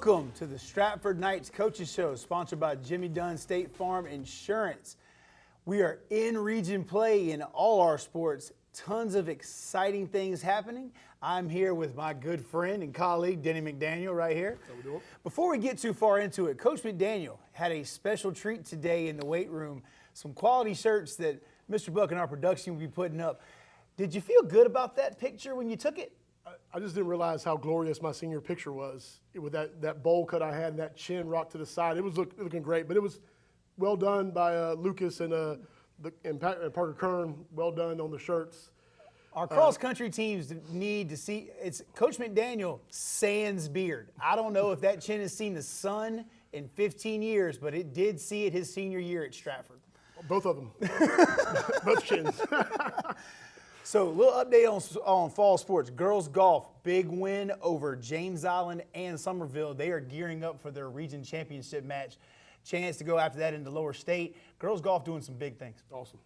Welcome to the Stratford Knights Coaches Show, sponsored by Jimmy Dunn State Farm Insurance. We are in region play in all our sports. Tons of exciting things happening. I'm here with my good friend and colleague, Denny McDaniel, right here. How we doing? Before we get too far into it, Coach McDaniel had a special treat today in the weight room. Some quality shirts that Mr. Buck and our production will be putting up. Did you feel good about that picture when you took it? I just didn't realize how glorious my senior picture was with that bowl cut I had and that chin rocked to the side. It was looking great, but it was well done by Lucas and Parker Kern. Well done on the shirts. Our cross-country teams need to see – it's Coach McDaniel sans beard. I don't know if that chin has seen the sun in 15 years, but it did see it his senior year at Stratford. Both of them. Both chins. So a little update on fall sports. Girls golf, big win over James Island and Somerville. They are gearing up for their region championship match. Chance to go after that into lower state. Girls golf doing some big things. Awesome.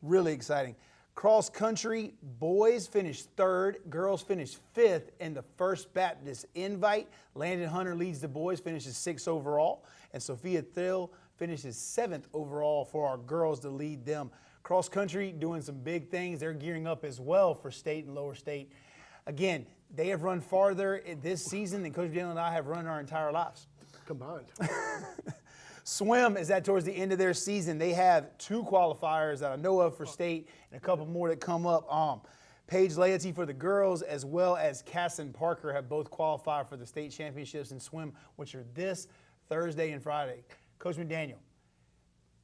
Really exciting. Cross country, boys finished third, girls finished fifth in the First Baptist Invite. Landon Hunter leads the boys, finishes sixth overall. And Sophia Thill finishes seventh overall for our girls to lead them. Cross country doing some big things. They're gearing up as well for state and lower state. Again, they have run farther this season than Coach Dale and I have run our entire lives. Combined. Swim is towards the end of their season. They have 2 qualifiers that I know of for state and a couple more that come up. Paige Laity for the girls as well as Casson Parker have both qualified for the state championships in swim, which are this Thursday and Friday. Coach McDaniel,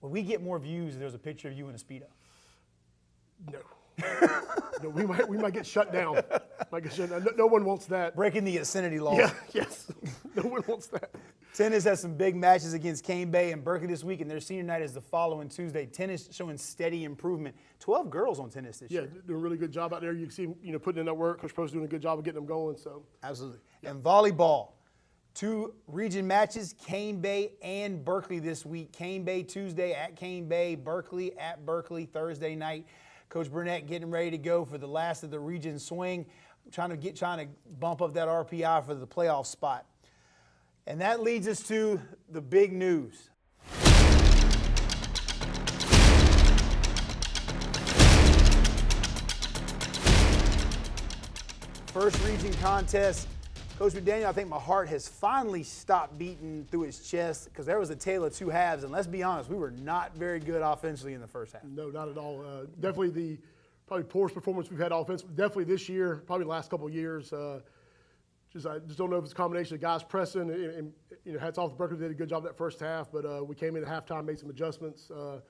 will we get more views if there's a picture of you in a Speedo? No. No, we might get shut down. No one wants that. Breaking the obscenity law. Yeah, yes. No one wants that. Tennis has some big matches against Cane Bay and Berkeley this week, and their senior night is the following Tuesday. Tennis showing steady improvement. 12 girls on tennis this year. Yeah, doing a really good job out there. You can see them, putting in that work. Coach Pro's doing a good job of getting them going. So absolutely. Yeah. And volleyball, 2 region matches, Cane Bay and Berkeley this week. Cane Bay Tuesday at Cane Bay, Berkeley at Berkeley Thursday night. Coach Burnett getting ready to go for the last of the region swing, trying to bump up that RPI for the playoff spot. And that leads us to the big news. First region contest. Coach McDaniel, I think my heart has finally stopped beating through his chest because there was a tale of 2 halves. And let's be honest, we were not very good offensively in the first half. No, not at all. Definitely the probably poorest performance we've had offensively. Definitely this year, probably the last couple of years. I just don't know if it's a combination of guys pressing and hats off to Berkeley. They did a good job that first half, but we came in at halftime, made some adjustments, and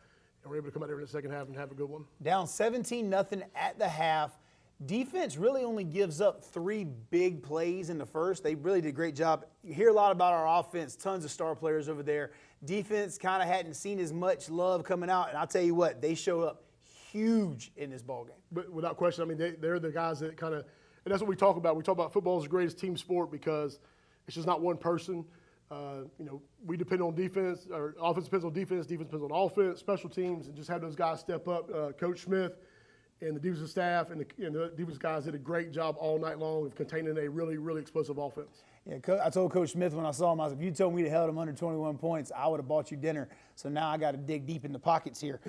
were able to come out there in the second half and have a good one. Down 17-0 at the half. Defense really only gives up 3 big plays in the first. They really did a great job. You hear a lot about our offense, tons of star players over there. Defense kind of hadn't seen as much love coming out, and I'll tell you what, they show up huge in this ballgame. But without question, I mean, they're the guys that kind of – and that's what we talk about. We talk about football as the greatest team sport because it's just not one person. We depend on defense, or offense depends on defense depends on offense, special teams, and just have those guys step up. Coach Smith and the defensive staff and the defensive guys did a great job all night long of containing a really, really explosive offense. Yeah, I told Coach Smith when I saw him, I said, if you told me to held him under 21 points, I would have bought you dinner. So now I got to dig deep in the pockets here.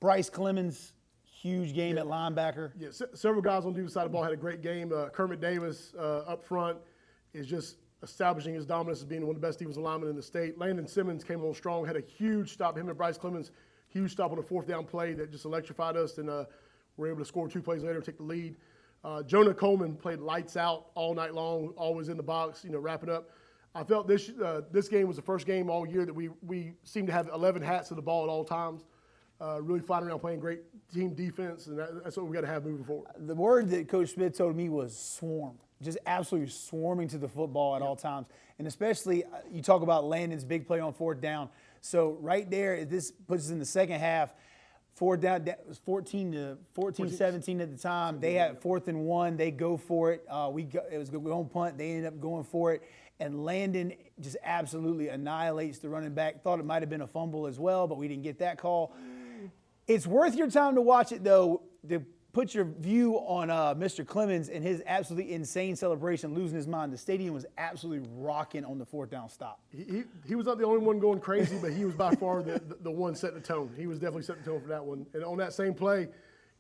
Bryce Clemens, huge game at linebacker. Yeah, several guys on the defensive side of the ball had a great game. Kermit Davis up front is just establishing his dominance as being one of the best defensive linemen in the state. Landon Simmons came on strong, had a huge stop. Him and Bryce Clemens, huge stop on a 4th down play that just electrified us, and were able to score 2 plays later and take the lead. Jonah Coleman played lights out all night long, always in the box, wrapping up. I felt this game was the first game all year that we seemed to have 11 hats to the ball at all times. Really flying around playing great team defense, and that's what we got to have moving forward. The word that Coach Smith told me was swarm, just absolutely swarming to the football at all times. And especially, you talk about Landon's big play on 4th down. So right there, this puts us in the second half. 4th down, it was 14-17 at the time. They had 4th and 1. They go for it. It was a home punt. They ended up going for it. And Landon just absolutely annihilates the running back. Thought it might have been a fumble as well, but we didn't get that call. It's worth your time to watch it, though. The put your view on Mr. Clemens and his absolutely insane celebration, losing his mind. The stadium was absolutely rocking on the fourth down stop. He was not the only one going crazy, but he was by far the one setting the tone. He was definitely setting the tone for that one. And on that same play,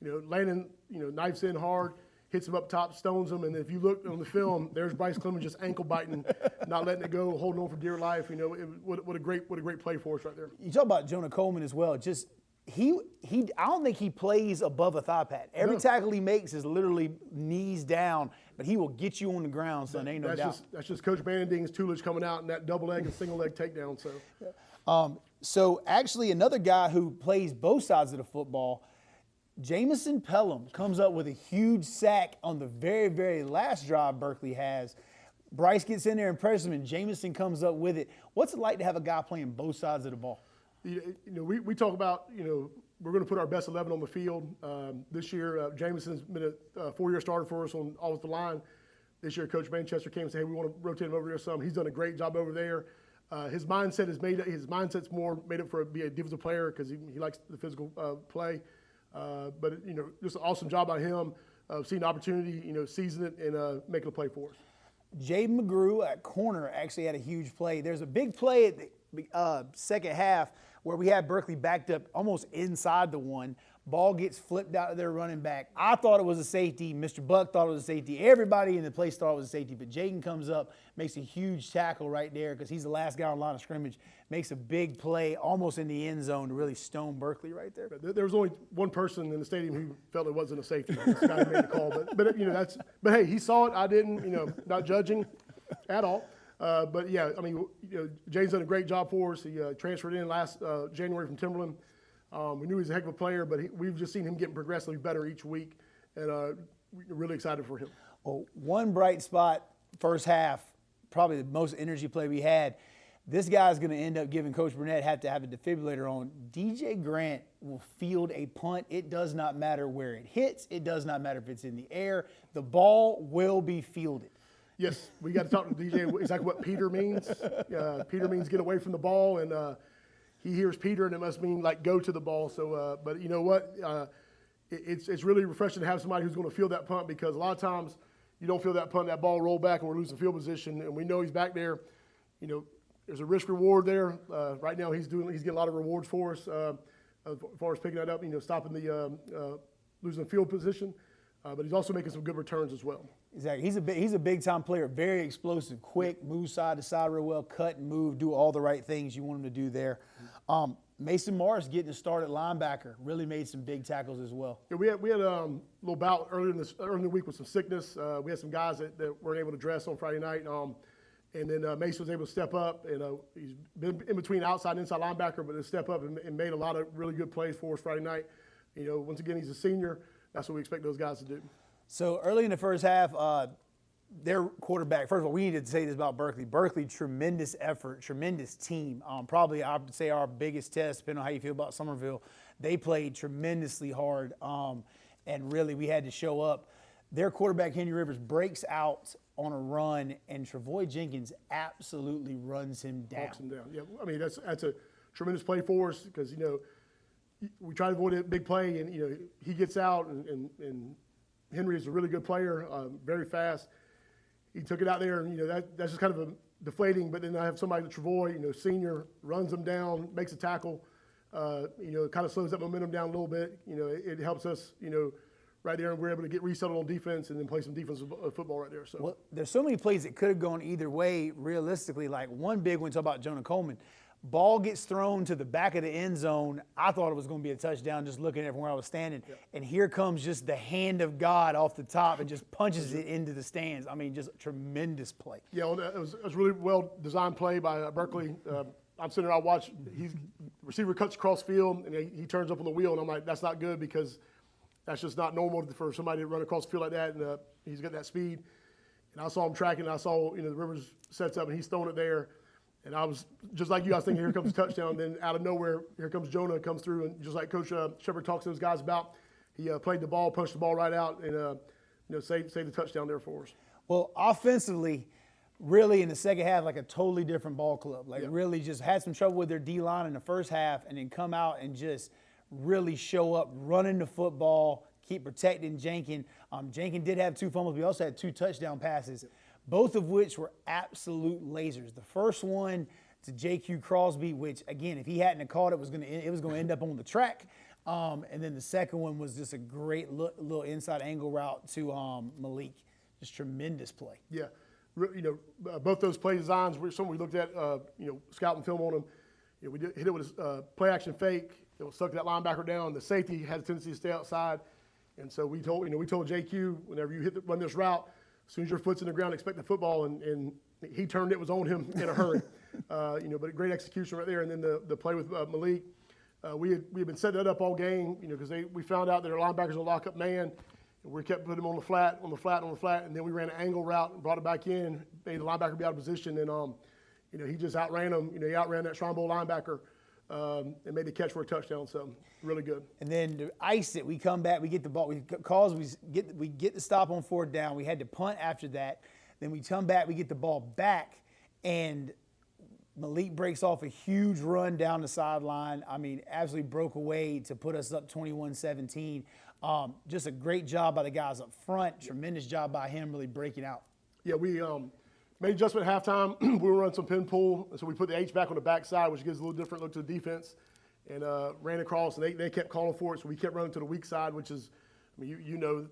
Landon, knifes in hard, hits him up top, stones him, and if you look on the film, there's Bryce Clemens just ankle biting, not letting it go, holding on for dear life. What a great play for us right there. You talk about Jonah Coleman as well. Just I don't think he plays above a thigh pad. Every tackle he makes is literally knees down, but he will get you on the ground, son. Ain't no doubt. That's just Coach Banding's toolage coming out in that double leg and single leg takedown. So actually, another guy who plays both sides of the football, Jamison Pelham, comes up with a huge sack on the very, very last drive Berkeley has. Bryce gets in there and presses him, and Jamison comes up with it. What's it like to have a guy playing both sides of the ball? We talk about, we're going to put our best 11 on the field. This year, Jamison's been a 4-year starter for us on offensive line. This year, Coach Manchester came and said, hey, we want to rotate him over there some. He's done a great job over there. His mindset's more made up for be a defensive player because he likes the physical play. But just an awesome job by him, seeing the opportunity, seizing it and making a play for us. Jaden McGrew at corner actually had a huge play. There's a big play at the second half where we had Berkeley backed up almost inside the one. Ball gets flipped out of their running back. I thought it was a safety. Mr. Buck thought it was a safety. Everybody in the place thought it was a safety. But Jaden comes up, makes a huge tackle right there because he's the last guy on the line of scrimmage, makes a big play almost in the end zone to really stone Berkeley right there. There was only one person in the stadium who felt it wasn't a safety. That's the guy who made the call. But hey, he saw it. I didn't. Not judging at all. But yeah, Jaden's done a great job for us. He transferred in last January from Timberland. We knew he was a heck of a player, but we've just seen him getting progressively better each week, and we're really excited for him. Well, one bright spot, first half, probably the most energy play we had. This guy's going to end up giving Coach Burnett have to have a defibrillator on. DJ Grant will field a punt. It does not matter where it hits. It does not matter if it's in the air. The ball will be fielded. Yes, we got to talk to DJ exactly what Peter means. Peter means get away from the ball, and he hears Peter, and it must mean like go to the ball. So, but you know what? It's really refreshing to have somebody who's going to field that punt because a lot of times you don't feel that punt, that ball roll back, and we're losing field position, and we know he's back there. There's a risk reward there. Right now he's getting a lot of rewards for us as far as picking that up. Stopping the losing field position, but he's also making some good returns as well. Exactly. He's a big time player, very explosive, quick, move side to side real well, cut and move, do all the right things you want him to do there. Mason Morris getting a start at linebacker really made some big tackles as well. Yeah, we had a little bout earlier in the week with some sickness. We had some guys that weren't able to dress on Friday night, and then Mason was able to step up. And he's been in between outside and inside linebacker, but to step up and made a lot of really good plays for us Friday night. Once again, he's a senior. That's what we expect those guys to do. So early in the first half, their quarterback, first of all, we need to say this about Berkeley. Berkeley, tremendous effort, tremendous team. Probably, I would say, our biggest test, depending on how you feel about Somerville. They played tremendously hard, and really we had to show up. Their quarterback, Henry Rivers, breaks out on a run, and Travoy Jenkins absolutely runs him down. Knocks him down. Yeah, that's a tremendous play for us because, we try to avoid a big play, and, he gets out, and Henry is a really good player, very fast. He took it out there, and that's just kind of a deflating. But then I have somebody like Travoy, senior, runs him down, makes a tackle. Kind of slows that momentum down a little bit. It helps us, right there, and we're able to get resettled on defense and then play some defensive football right there. So well, there's so many plays that could have gone either way. Realistically, like one big one, talk about Jonah Coleman. Ball gets thrown to the back of the end zone. I thought it was going to be a touchdown just looking at where I was standing. Yeah. And here comes just the hand of God off the top and just punches it into the stands. Just a tremendous play. Yeah, well, it was a really well-designed play by Berkeley. I'm sitting there, I watch, receiver cuts across field, and he turns up on the wheel, and I'm like, that's not good because that's just not normal for somebody to run across the field like that, and he's got that speed. And I saw him tracking, and I saw, the Rivers sets up, and he's throwing it there. And I was just like you. I was thinking, here comes a touchdown. And then out of nowhere, here comes Jonah, comes through, and just like Coach Shepard talks to those guys about, he played the ball, punched the ball right out, and saved the touchdown there for us. Well, offensively, really in the second half, like a totally different ball club. Really just had some trouble with their D-line in the first half, and then come out and just really show up, running the football, keep protecting Jenkins. Jenkins did have 2 fumbles. We also had 2 touchdown passes, both of which were absolute lasers. The first one to J.Q. Crosby, which, again, if he hadn't have caught it, was going to end up on the track. And then the second one was just a great little inside angle route to Malik. Just tremendous play. Yeah. Both those play designs were something we looked at, scouting film on them. We hit it with a play action fake. It was stuck that linebacker down. The safety had a tendency to stay outside. And so we told JQ, whenever you run this route, as soon as your foot's in the ground, expect the football. And he turned it, was on him in a hurry. But great execution right there. And then the play with Malik. We had been setting that up all game, because we found out that our linebackers would lock up man. And we kept putting him on the flat, and then we ran an angle route and brought it back in, made the linebacker be out of position, and he just outran him. He outran that Shrine Bowl linebacker and made the catch for a touchdown. So really good. And then to ice it, we come back, we get the ball, we get the stop on 4th down. We had to punt after that. Then we come back, we get the ball back, and Malik breaks off a huge run down the sideline. I mean, absolutely broke away to put us up 21-17. Just a great job by the guys up front. Tremendous job by him really breaking out. Yeah, we made adjustment at halftime. We were running some pin pull, so we put the H back on the backside, which gives a little different look to the defense, and ran across, and they kept calling for it, so we kept running to the weak side, which is,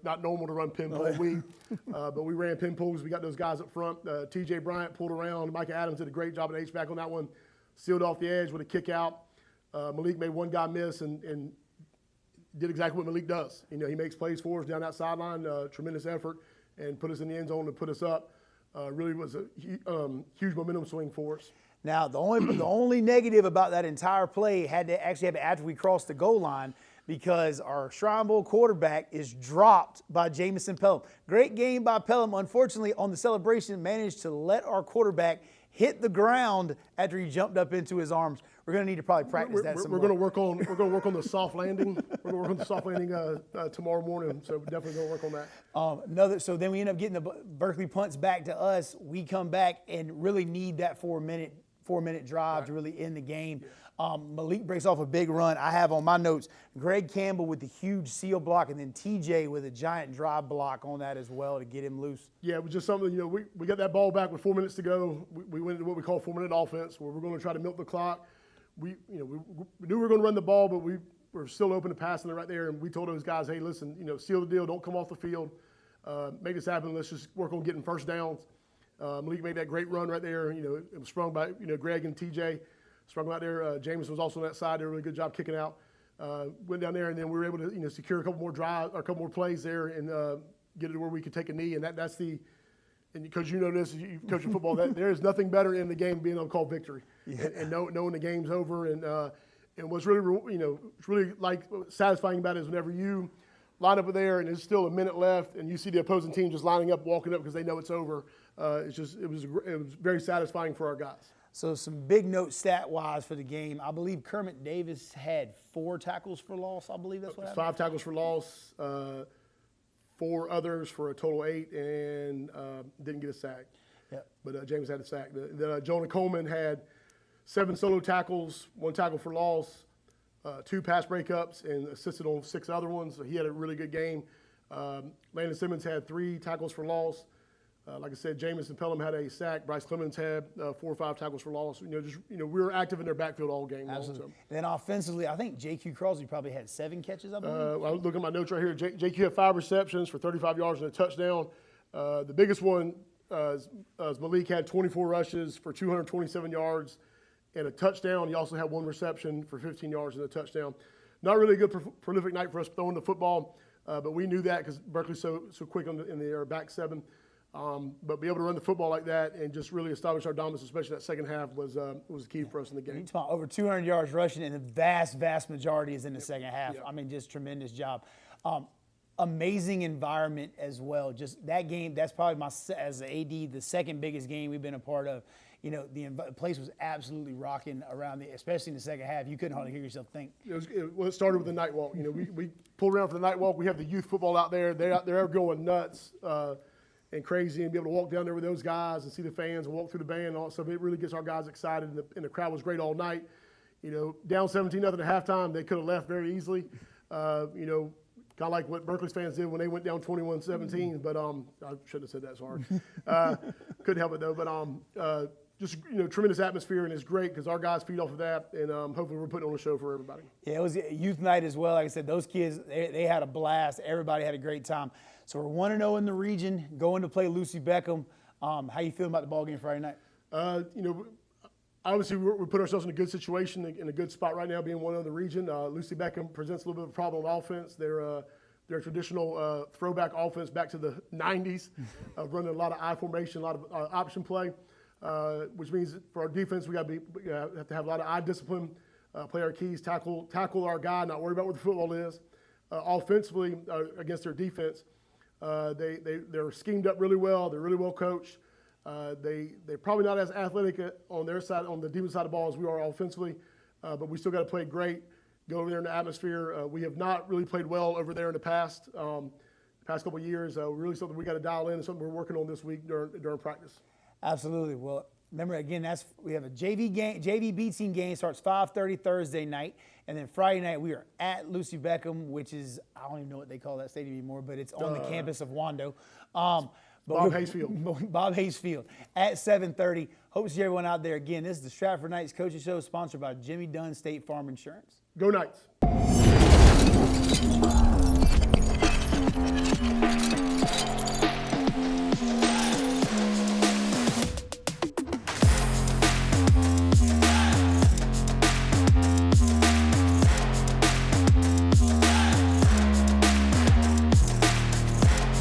not normal to run pin pull weak, but we ran pin pulls. We got those guys up front. T.J. Bryant pulled around. Micah Adams did a great job at H back on that one, sealed off the edge with a kick out. Malik made one guy miss and did exactly what Malik does. He makes plays for us down that sideline, tremendous effort, and put us in the end zone to put us up. Really was a huge momentum swing for us. Now, the only negative about that entire play had to happen after we crossed the goal line, because our Shrine Bowl quarterback is dropped by Jamison Pelham. Great game by Pelham. Unfortunately, on the celebration, managed to let our quarterback hit the ground after he jumped up into his arms. We're going to need to probably practice that some more. We're going to work on the soft landing. We're going to work on the soft landing tomorrow morning. So we're definitely going to work on that. So then we end up getting the Berkeley punts back to us. We come back and really need that 4-minute drive to really end the game. Yeah. Malik breaks off a big run. I have on my notes Greg Campbell with the huge seal block, and then TJ with a giant drive block on that as well to get him loose. Yeah, it was just something, we got that ball back with 4 minutes to go. We went into what we call 4-minute offense, where we're going to try to milk the clock. We knew we were going to run the ball, but we were still open to passing it right there. And we told those guys, hey, listen, seal the deal. Don't come off the field. Make this happen. Let's just work on getting first downs. Malik made that great run right there. It was sprung by Greg and TJ. Sprung out there. James was also on that side. Did a really good job kicking out. Went down there, and then we were able to secure a couple more drives or a couple more plays there, and get it to where we could take a knee. And that's the. And because this, you coach in football, that there is nothing better in the game being able to call victory, and knowing the game's over. And what's really satisfying about it is whenever you line up there and there's still a minute left, and you see the opposing team just lining up, walking up because they know it's over. It was very satisfying for our guys. So some big notes stat-wise for the game. I believe Kermit Davis had 4 tackles for loss. I believe that's what happened. 5 tackles for loss, 4 others for a total of 8, and didn't get a sack. Yep. But James had a sack. Jonah Coleman had 7 solo tackles, 1 tackle for loss, 2 pass breakups, and assisted on 6 other ones. So he had a really good game. Landon Simmons had 3 tackles for loss. Like I said, Jamison Pelham had a sack. Bryce Clemens had 4 or 5 tackles for loss. We were active in their backfield all game long. Absolutely. And then offensively, I think J.Q. Crosby probably had 7 catches, I believe. I look at my notes right here. J.Q. had 5 receptions for 35 yards and a touchdown. The biggest one is Malik had 24 rushes for 227 yards and a touchdown. He also had 1 reception for 15 yards and a touchdown. Not really a good prolific night for us throwing the football, but we knew that because Berkeley's so quick in the back 7. But be able to run the football like that and just really establish our dominance, especially that second half, was key for us in the game. You're talking over 200 yards rushing, and the vast majority is in the second half. I mean, just tremendous job. Amazing environment as well. Just that game, that's probably as an AD, the second biggest game we've been a part of. The place was absolutely rocking around especially in the second half. You couldn't hardly hear yourself think. It started with the night walk. We pulled around for the night walk. We have the youth football out there. They're going nuts. And crazy, and be able to walk down there with those guys and see the fans and walk through the band and all that stuff. It really gets our guys excited, and the crowd was great all night. Down 17-0 at halftime, they could have left very easily. Kind of like what Berkeley's fans did when they went down 21-17. But I shouldn't have said that. Sorry. Couldn't help it though. But just tremendous atmosphere, and it's great because our guys feed off of that, and hopefully we're putting on a show for everybody. Yeah, it was youth night as well. Like I said, those kids they had a blast. Everybody had a great time. So we're 1-0 in the region, going to play Lucy Beckham. How you feeling about the ball game Friday night? Obviously, we put ourselves in a good situation, in a good spot right now, being 1-0 in the region. Lucy Beckham presents a little bit of a problem on offense. They're traditional throwback offense back to the 90s, running a lot of I formation, a lot of option play, which means for our defense, we have to have a lot of eye discipline, play our keys, tackle our guy, not worry about where the football is. Offensively, against their defense, they're schemed up really well. They're really well coached. They're probably not as athletic on their side, on the defensive side of the ball, as we are offensively, but we still got to play great. Go over there in the atmosphere. We have not really played well over there in the past couple of years. Really something we got to dial in, and something we're working on this week during practice. Absolutely. Well, remember again, we have a JV B team game starts 5:30 Thursday night, and then Friday night we are at Lucy Beckham, which is I don't even know what they call that stadium anymore, but it's on the campus of Wando. Bob Hayes Field. Bob Hayes Field at 7:30. Hope to see everyone out there again. This is the Stratford Knights Coaching Show, sponsored by Jimmy Dunn State Farm Insurance. Go Knights.